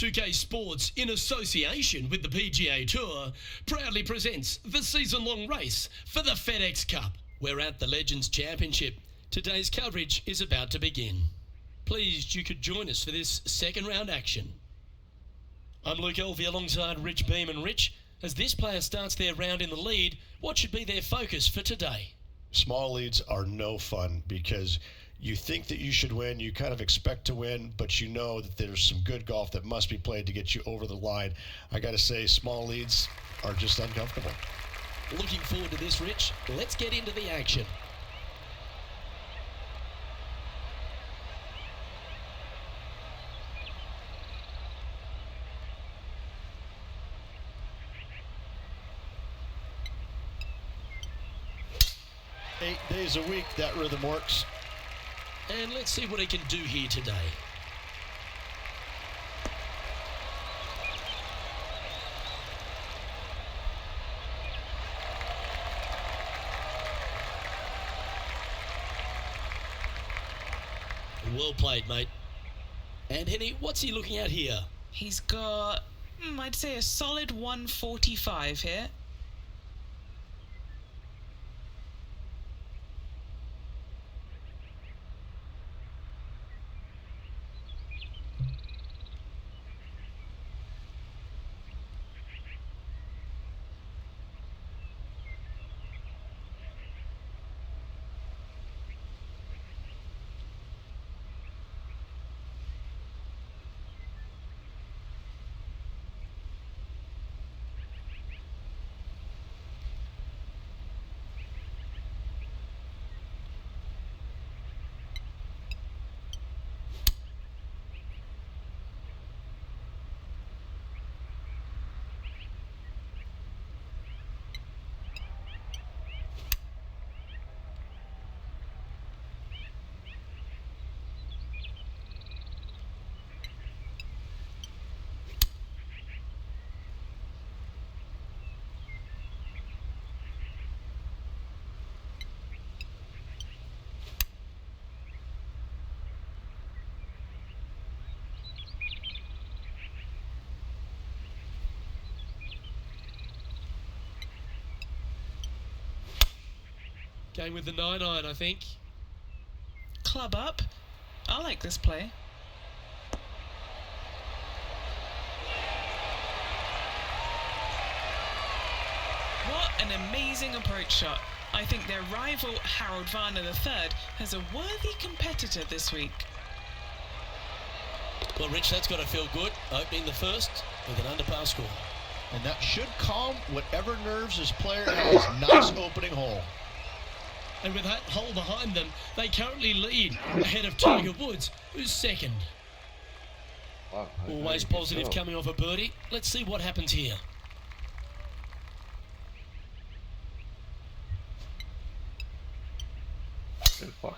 2K Sports, in association with the PGA Tour, proudly presents the season-long race for the FedEx Cup. We're at the Legends Championship. Today's coverage is about to begin. Pleased you could join us for this second round action. I'm Luke Elvey alongside Rich Beam. And Rich, as this player starts their round in the lead, what should be their focus for today? Small leads are no fun because you think that you should win, you kind of expect to win, but you know that there's some good golf that must be played to get you over the line. I got to say, small leads are just uncomfortable. Looking forward to this, Rich. Let's get into the action. Eight days a week, that rhythm works. And let's see what he can do here today. Well played, mate. And Henny, what's he looking at here? He's got, I'd say a solid 145 here. Going with the 9-iron, I think. Club up. I like this play. What an amazing approach shot. I think their rival, Harold Varner III, has a worthy competitor this week. Well, Rich, that's got to feel good, opening the first with an underpass score. And that should calm whatever nerves this player has. Nice opening hole. And with that hole behind them, they currently lead ahead of Tiger Woods, who's second. Wow, Always positive coming off a birdie. Let's see what happens here. What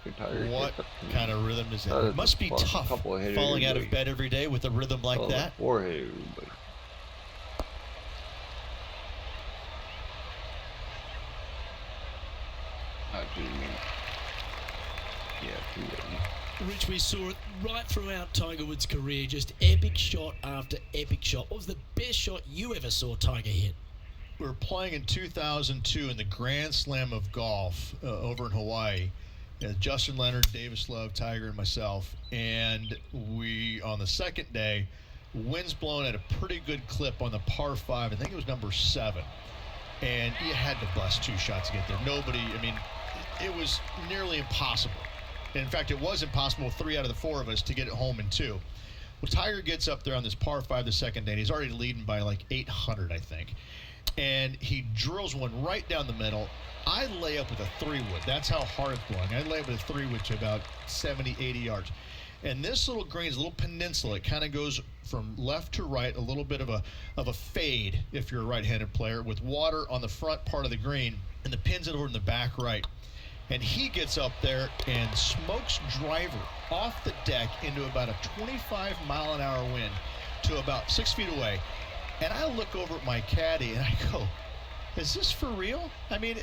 kind of rhythm is that? It must be tough falling out of bed every day with a rhythm like that. Forehead. Rich, we saw it right throughout Tiger Woods' career, just epic shot after epic shot. What was the best shot you ever saw Tiger hit? We were playing in 2002 in the Grand Slam of Golf over in Hawaii. Justin Leonard, Davis Love, Tiger, and myself. And we, on the second day, wind's blowing at a pretty good clip on the par 5. I think it was number 7. And you had to bust 2 shots to get there. Nobody, I mean, it was nearly impossible. In fact, it was impossible with 3 out of the 4 of us to get it home in 2. Well, Tiger gets up there on this par 5 the second day, and he's already leading by like 800, I think. And he drills one right down the middle. I lay up with a 3-wood. That's how hard it's blowing. I lay up with a 3-wood to about 70, 80 yards. And this little green is a little peninsula. It kind of goes from left to right, a little bit of a fade if you're a right-handed player, with water on the front part of the green, and the pin's over in the back right. And he gets up there and smokes driver off the deck into about a 25-mile-an-hour wind to about 6 feet away. And I look over at my caddy and I go, is this for real? I mean,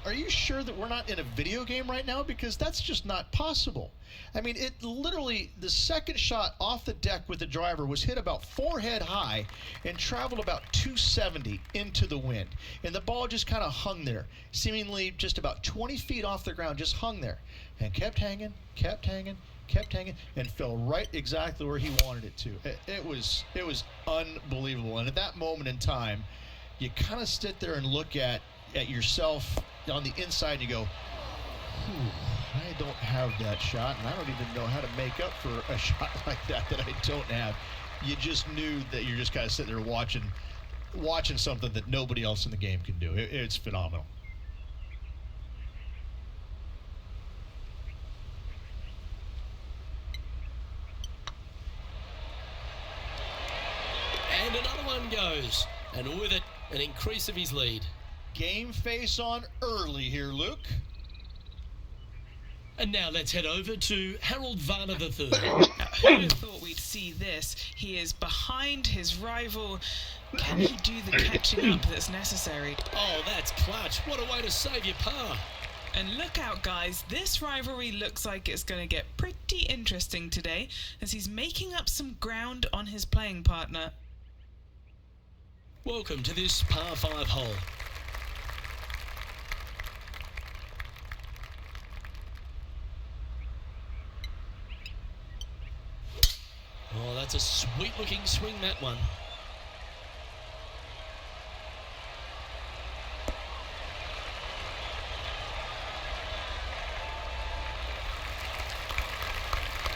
are you sure that we're not in a video game right now? Because that's just not possible. I mean, it literally, the second shot off the deck with the driver was hit about forehead high and traveled about 270 into the wind. And the ball just kind of hung there, seemingly just about 20 feet off the ground, just hung there. And kept hanging, and fell right exactly where he wanted it to. It was unbelievable. And at that moment in time, you kind of sit there and look at yourself on the inside and you go, I don't have that shot, and I don't even know how to make up for a shot like that I don't have. You just knew that you're just kind of sitting there watching something that nobody else in the game can do. It's phenomenal. And another one goes, and with it, an increase of his lead. Game face on early here, Luke. And now let's head over to Harold Varner III. Who would have thought we'd see this? He is behind his rival. Can he do the catching up that's necessary? Oh, that's clutch. What a way to save your par. And look out, guys. This rivalry looks like it's going to get pretty interesting today as he's making up some ground on his playing partner. Welcome to this par 5 hole. Oh, that's a sweet-looking swing, that one.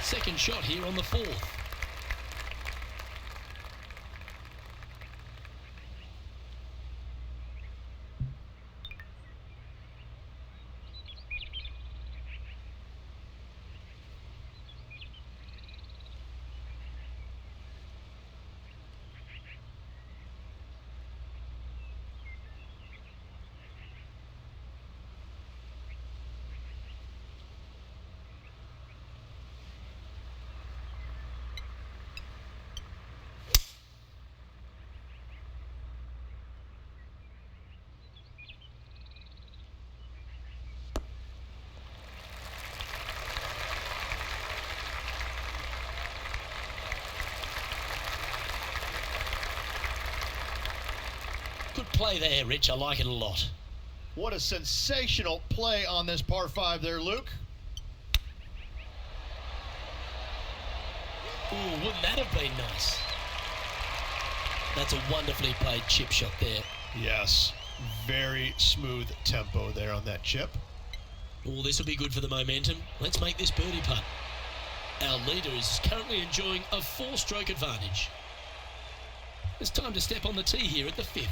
Second shot here on the 4th. Good play there, Rich. I like it a lot. What a sensational play on this par 5 there, Luke. Ooh, wouldn't that have been nice? That's a wonderfully played chip shot there. Yes, very smooth tempo there on that chip. Oh, this will be good for the momentum. Let's make this birdie putt. Our leader is currently enjoying a 4-stroke advantage. It's time to step on the tee here at the 5th.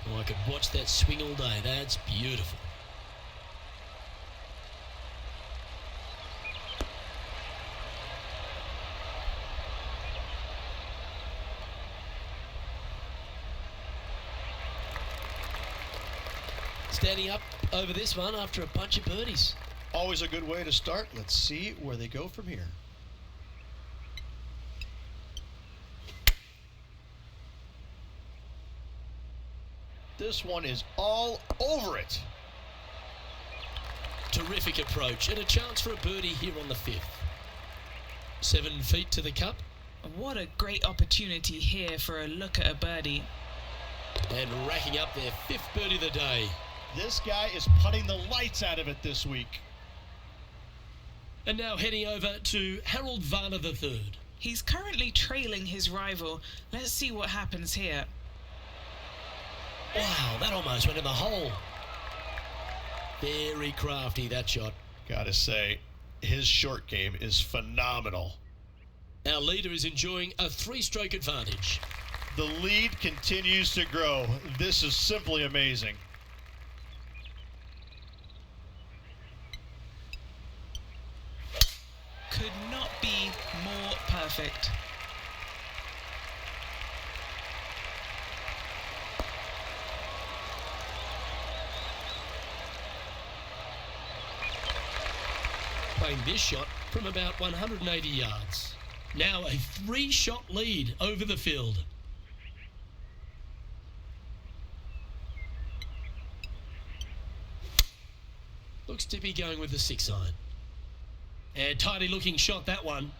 Oh, I could watch that swing all day. That's beautiful. Standing up over this one after a bunch of birdies. Always a good way to start. Let's see where they go from here. This one is all over it. Terrific approach and a chance for a birdie here on the 5th. 7 feet to the cup. What a great opportunity here for a look at a birdie. And racking up their 5th birdie of the day. This guy is putting the lights out of it this week. And now heading over to Harold Varner III. He's currently trailing his rival. Let's see what happens here. Wow, that almost went in the hole. Very crafty, that shot. Gotta say, his short game is phenomenal. Our leader is enjoying a 3-stroke advantage. The lead continues to grow. This is simply amazing. Could not be more perfect. Playing this shot from about 180 yards. Now a 3-shot lead over the field. Looks to be going with the 6-iron. And tidy looking shot, that one.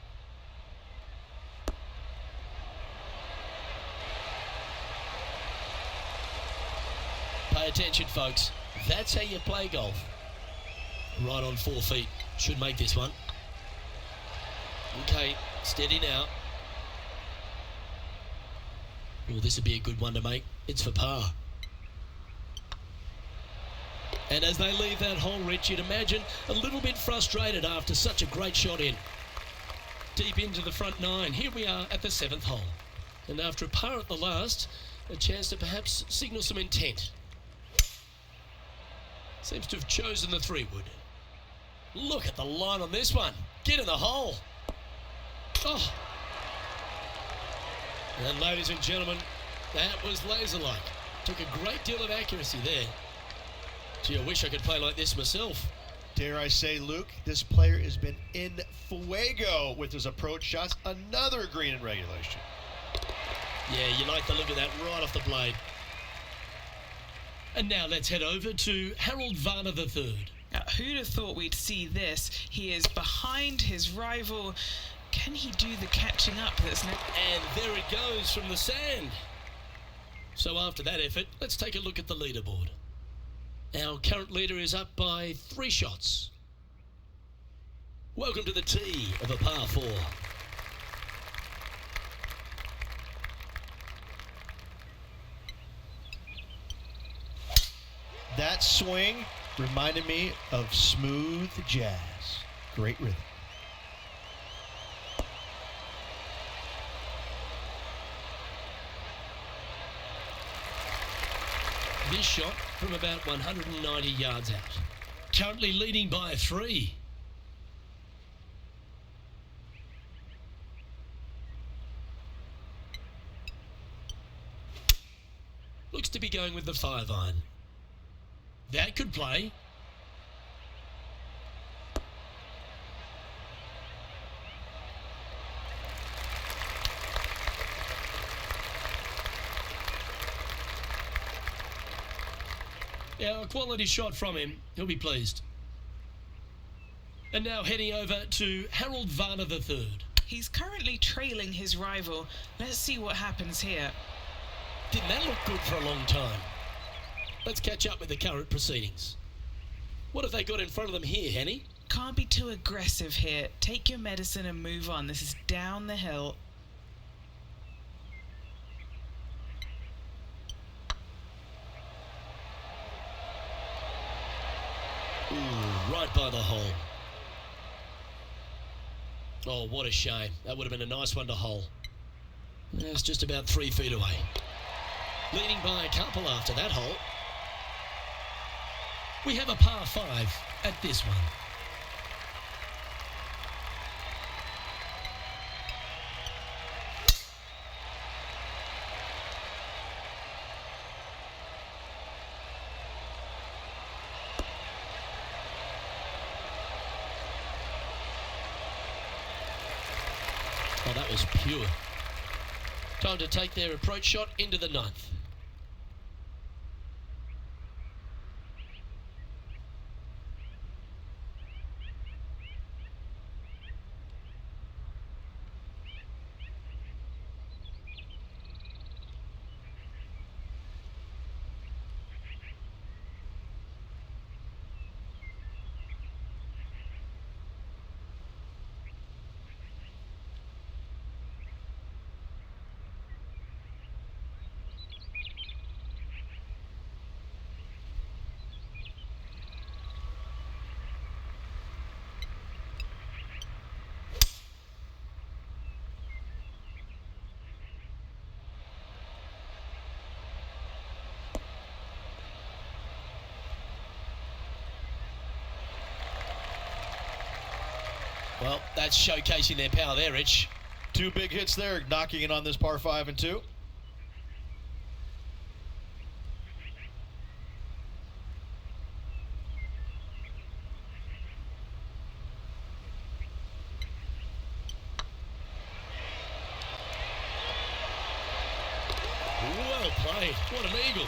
Pay attention, folks. That's how you play golf. Right on 4 feet. Should make this one. Okay, steady now. Oh, this would be a good one to make. It's for par. And as they leave that hole, Rich, you'd imagine a little bit frustrated after such a great shot in. Deep into the front 9. Here we are at the 7th hole. And after a par at the last, a chance to perhaps signal some intent. Seems to have chosen the 3-wood. Look at the line on this one. Get in the hole. Oh. And ladies and gentlemen, that was laser-like. Took a great deal of accuracy there. Gee, I wish I could play like this myself. Dare I say, Luke, this player has been in fuego with his approach shots. Another green in regulation. Yeah, you like the look of that right off the blade. And now let's head over to Harold Varner III. Now, who'd have thought we'd see this? He is behind his rival. Can he do the catching up that's next? And there it goes from the sand. So after that effort, let's take a look at the leaderboard. Our current leader is up by 3 shots. Welcome to the tee of a par 4. That swing reminded me of smooth jazz. Great rhythm. This shot from about 190 yards out. Currently leading by 3. Looks to be going with the 5-iron. That could play. Yeah, a quality shot from him. He'll be pleased. And now heading over to Harold Varner III. He's currently trailing his rival. Let's see what happens here. Didn't that look good for a long time? Let's catch up with the current proceedings. What have they got in front of them here, Henny? Can't be too aggressive here. Take your medicine and move on. This is down the hill. Ooh, right by the hole. Oh, what a shame. That would have been a nice one to hole. It's just about 3 feet away. Leading by a couple after that hole. We have a par 5 at this one. Oh, that was pure. Time to take their approach shot into the 9th. Well, that's showcasing their power there, Rich. 2 big hits there, knocking it on this par 5 and 2. grade. What an eagle.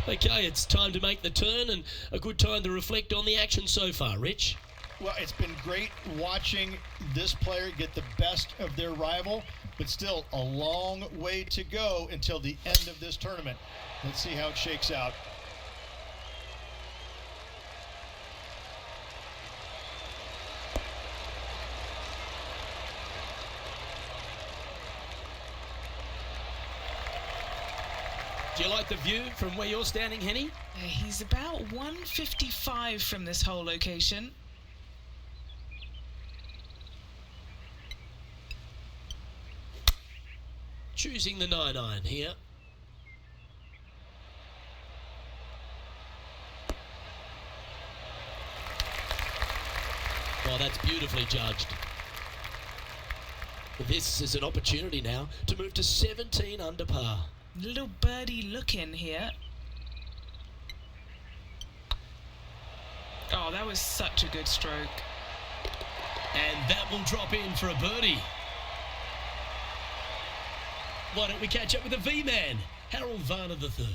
Okay, it's time to make the turn and a good time to reflect on the action so far, Rich. Well, it's been great watching this player get the best of their rival, but still a long way to go until the end of this tournament. Let's see how it shakes out. Do you like the view from where you're standing, Henny? He's about 155 from this whole location. Choosing the 9-iron here. Well, that's beautifully judged. This is an opportunity now to move to 17 under par. Little birdie look in here. Oh, that was such a good stroke. And that will drop in for a birdie. Why don't we catch up with the V-Man, Harold Varner III.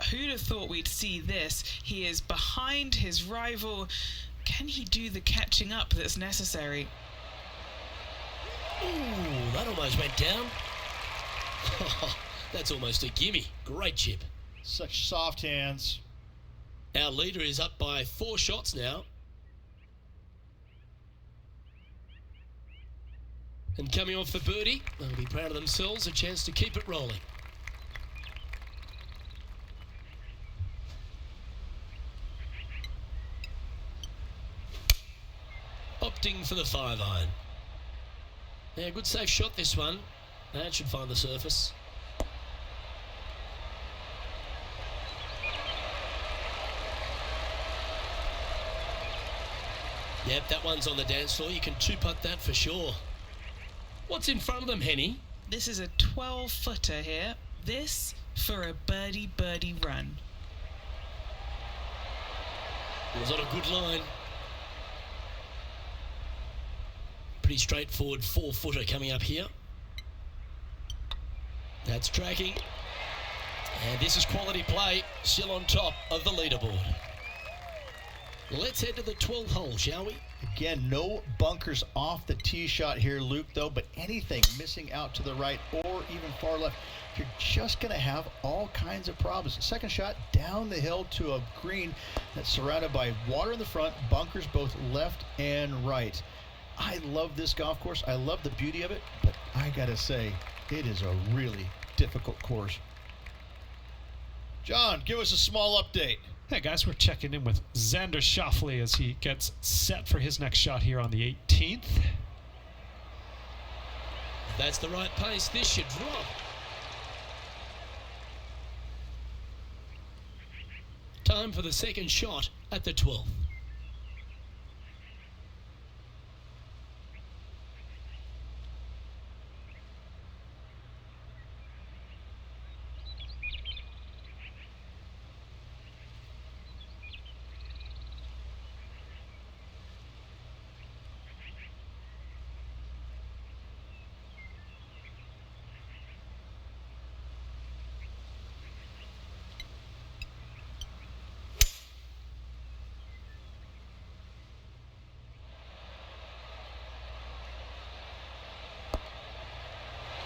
Who'd have thought we'd see this? He is behind his rival. Can he do the catching up that's necessary? Ooh, that almost went down. That's almost a gimme. Great chip. Such soft hands. Our leader is up by 4 shots now. And coming off the birdie, they'll be proud of themselves, a chance to keep it rolling. Opting for the 5-iron. Yeah, good safe shot this one. That should find the surface. Yep, that one's on the dance floor. You can 2-putt that for sure. What's in front of them, Henny? This is a 12-footer here. This for a birdie run. Was on a good line. Pretty straightforward 4-footer coming up here. That's tracking. And this is quality play, still on top of the leaderboard. Let's head to the 12th hole, shall we? Again, no bunkers off the tee shot here, Luke, though, but anything missing out to the right or even far left, you're just going to have all kinds of problems. Second shot down the hill to a green that's surrounded by water in the front, bunkers both left and right. I love this golf course. I love the beauty of it, but I got to say, it is a really difficult course. John, give us a small update. Hey guys, we're checking in with Xander Schauffele as he gets set for his next shot here on the 18th. That's the right pace. This should drop. Time for the second shot at the 12th.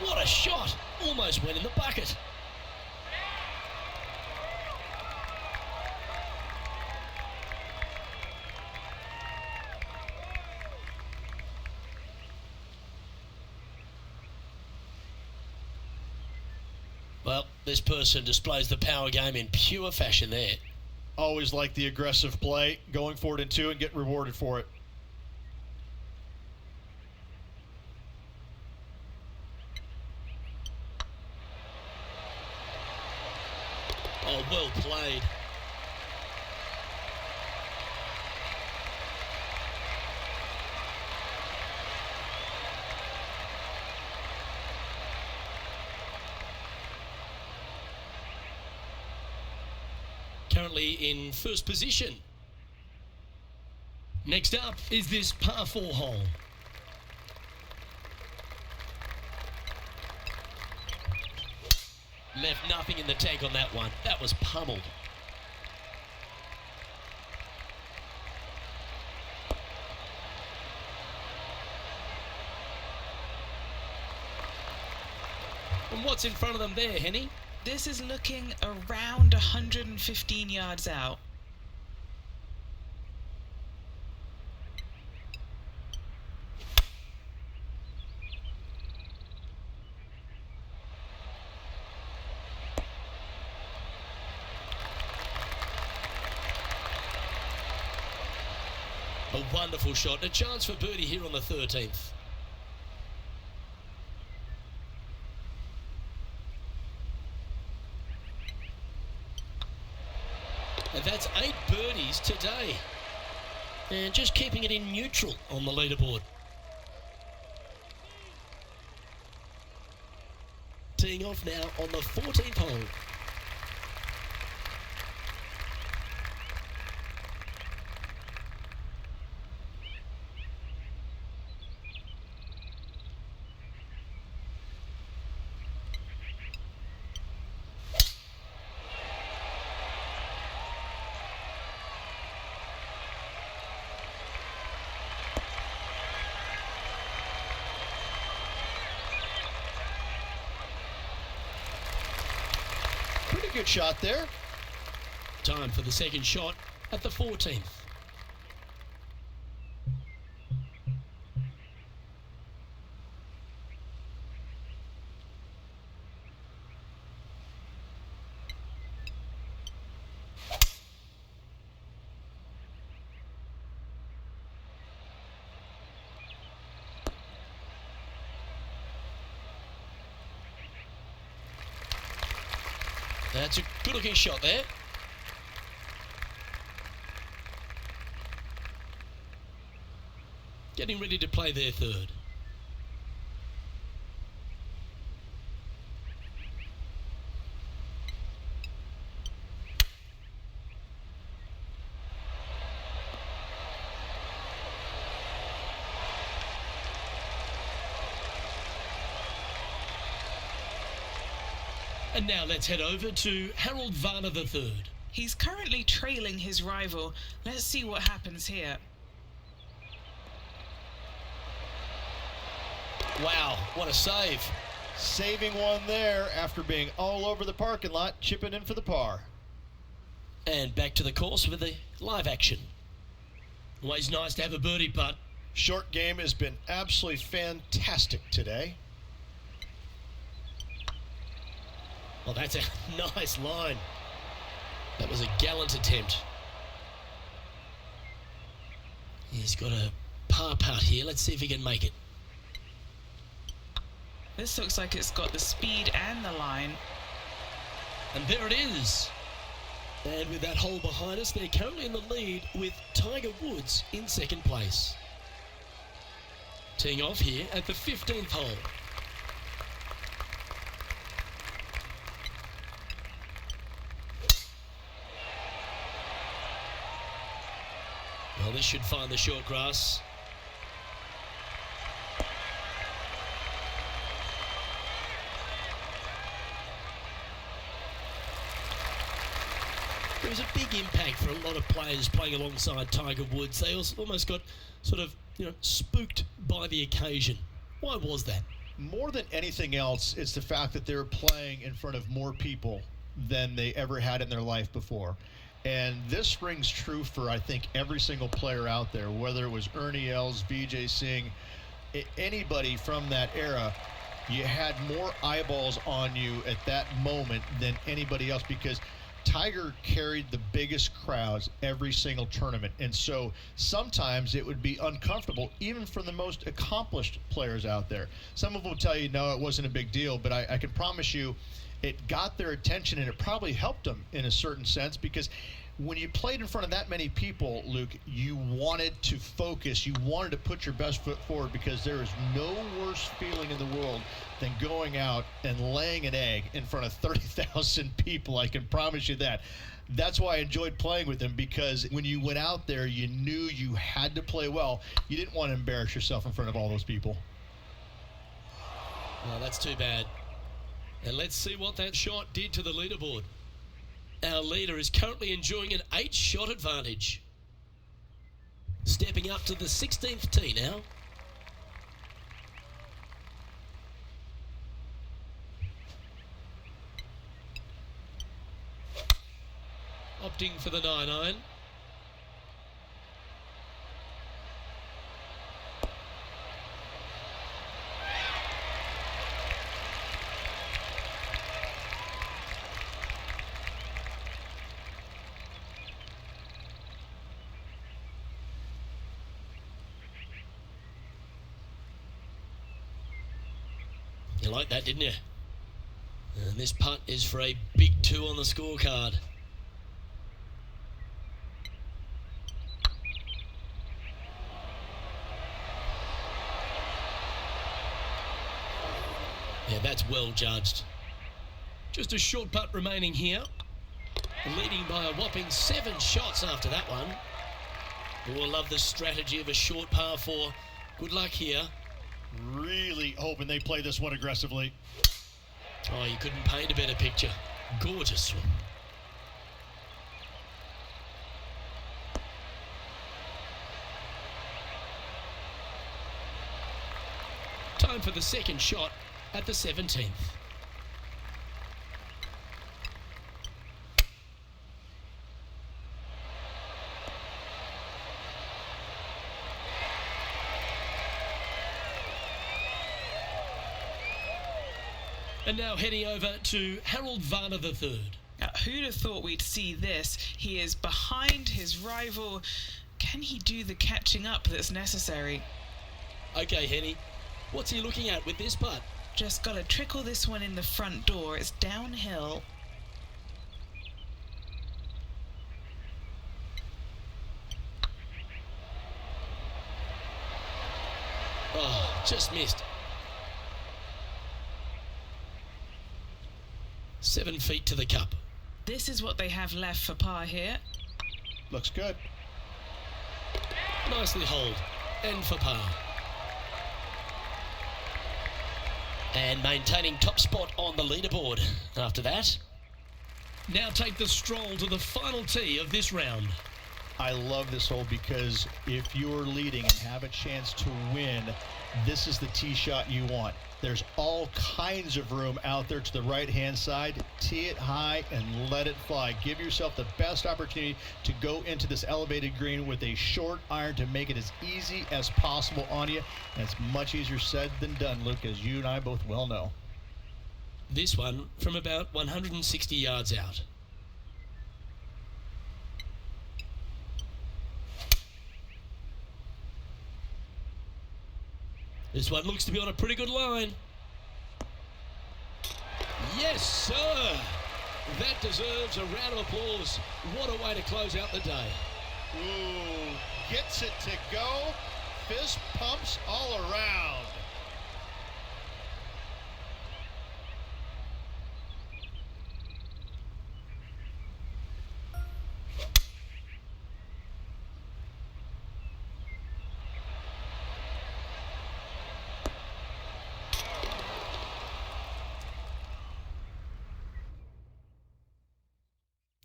What a shot! Almost went in the bucket. Well, this person displays the power game in pure fashion there. Always like the aggressive play, going forward in 2 and get rewarded for it. Oh, well played. Currently in first position. Next up is this par 4 hole. Left nothing in the tank on that one. That was pummeled. And what's in front of them there, Henny? This is looking around 115 yards out. A wonderful shot. A chance for birdie here on the 13th. And that's 8 birdies today. And just keeping it in neutral on the leaderboard. Teeing off now on the 14th hole. Pretty good shot there. Time for the second shot at the 14th. That's a good-looking shot there. Getting ready to play their third. And now let's head over to Harold Varner III. He's currently trailing his rival. Let's see what happens here. Wow, what a save. Saving one there after being all over the parking lot, chipping in for the par. And back to the course with the live action. Always nice to have a birdie putt. Short game has been absolutely fantastic today. Well, that's a nice line. That was a gallant attempt. He's got a par putt here. Let's see if he can make it. This looks like it's got the speed and the line. And there it is. And with that hole behind us, they're currently in the lead with Tiger Woods in second place. Teeing off here at the 15th hole. Well, this should find the short grass. There was a big impact for a lot of players playing alongside Tiger Woods. They also almost got sort of, spooked by the occasion. Why was that? More than anything else, it's the fact that they're playing in front of more people than they ever had in their life before. And this rings true for, I think, every single player out there, whether it was Ernie Els, Vijay Singh, anybody from that era. You had more eyeballs on you at that moment than anybody else, because Tiger carried the biggest crowds every single tournament. And so sometimes it would be uncomfortable, even for the most accomplished players out there. Some of them will tell you, no, it wasn't a big deal, but I can promise you it got their attention, and it probably helped them in a certain sense, because when you played in front of that many people, Luke, you wanted to focus. You wanted to put your best foot forward, because there is no worse feeling in the world than going out and laying an egg in front of 30,000 people. I can promise you that. That's why I enjoyed playing with him, because when you went out there, you knew you had to play well. You didn't want to embarrass yourself in front of all those people. Well, that's too bad. And let's see what that shot did to the leaderboard. Our leader is currently enjoying an 8-shot advantage. Stepping up to the 16th tee now. Opting for the 9-iron. You liked that, didn't you? And this putt is for a big 2 on the scorecard. Yeah, that's well judged. Just a short putt remaining here. Leading by a whopping 7 shots after that one. We'll love the strategy of a short par 4. Good luck here. Really hoping they play this one aggressively. Oh, you couldn't paint a better picture. Gorgeous swing. Time for the second shot at the 17th. And now heading over to Harold Varner III. Now, who'd have thought we'd see this? He is behind his rival. Can he do the catching up that's necessary? Okay, Henny, what's he looking at with this putt? Just got to trickle this one in the front door. It's downhill. Oh, just missed. 7 feet to the cup. This is what they have left for par here. Looks good. Nicely holed. And for par. And maintaining top spot on the leaderboard after that. Now take the stroll to the final tee of this round. I love this hole, because if you're leading and have a chance to win, this is the tee shot you want. There's all kinds of room out there to the right-hand side. Tee it high and let it fly. Give yourself the best opportunity to go into this elevated green with a short iron to make it as easy as possible on you. And it's much easier said than done, Luke, as you and I both well know. This one from about 160 yards out. This one looks to be on a pretty good line. Yes, sir. That deserves a round of applause. What a way to close out the day. Ooh, gets it to go. Fist pumps all around.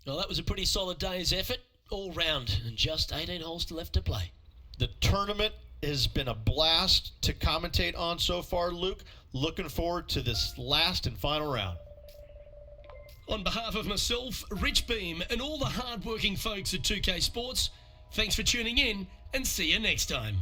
Well, that was a pretty solid day's effort all round, and just 18 holes left to play. The tournament has been a blast to commentate on so far, Luke. Looking forward to this last and final round. On behalf of myself, Rich Beam, and all the hard-working folks at 2K Sports, thanks for tuning in, and see you next time.